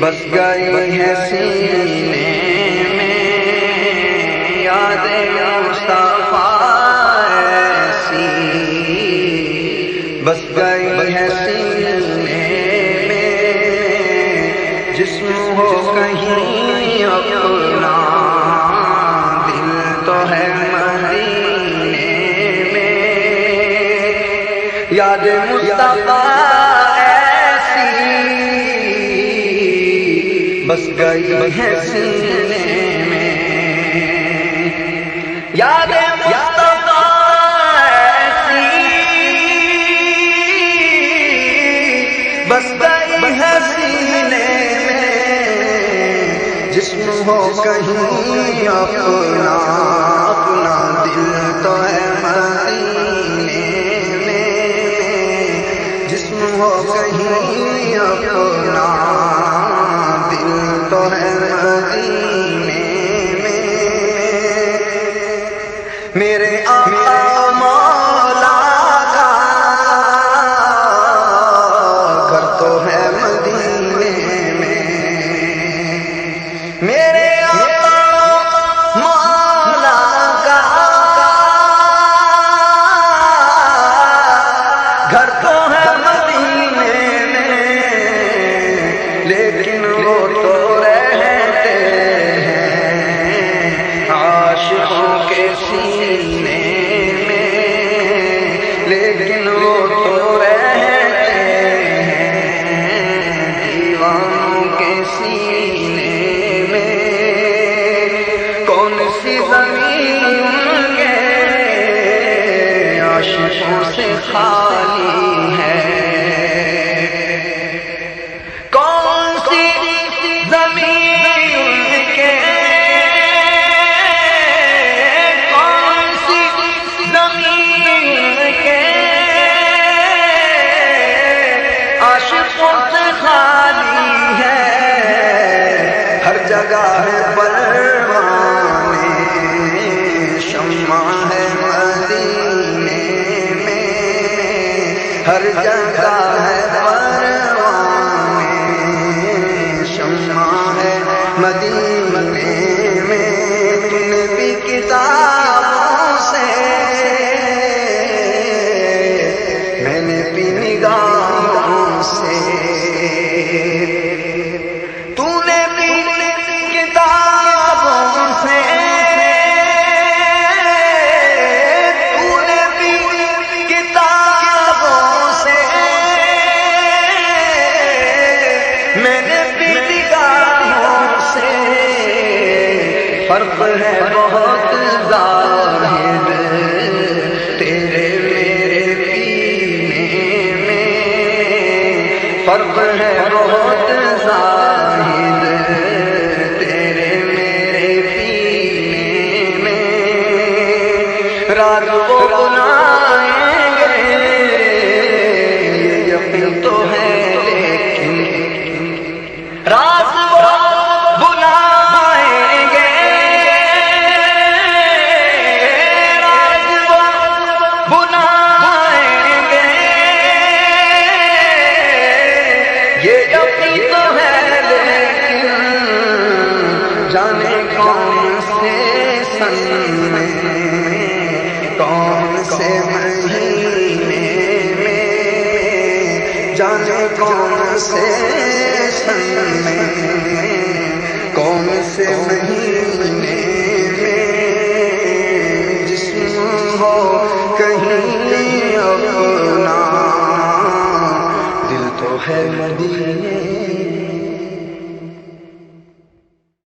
بس گئی ہے سینے میں یاد مصطفیٰ ایسی، بس گئی ہے سینے میں جسم ہو کہیں اپنا، دل تو ہے مدینے میں یاد مصطفیٰ بس گئی ہے سینے میں یاد مصطفیٰ ایسی، بس گئی ہے سینے میں جسم ہو کہیں اپنا، اپنا دل تو ہے مدینے میں، جسم ہو کہیں اپنا تو ہے مدینے میں، میرے آقا مولا کا گھر تو ہے مدینے میں، میرے آقا مولا کا گھر تو ہے مدینے میں، لیکن وہ تو سینے میں، لیکن وہ تو رہتے ہیں دیوانوں کے سینے میں، کون سی زمین ان کے عاشقوں سے خالی ہے، کون سی زمین عاشقوں سے خالی ہے، ہر جگہ ہے پروان شمع ہے مدینے میں، ہر جگہ ہے پروان شمع ہے مدینے میں، تم نے بھی کتابوں سے میں نے بھی نگاہوں سے، تو نے بھی کتابوں سے، تو نے بھی کتابوں سے، میں نے بھی نگاہوں سے، فرق ہے بہت ظاہر تیرے میرے پینے میں، فرق ہے بہت ظاہر تیرے میرے پینے میں، رات کو بلائیں گے یہ یقین تو ہے، لیکن رات کو بلائیں گے، رات کو بلائیں گے، یہ یقین تو ہے، لیکن جانے کون سے سن میں، کون سے مہینے میں، جانے کون سے سن میں، کون سے مہینے میں، جسم ہو کہیں اپنا، دل تو ہے مدینے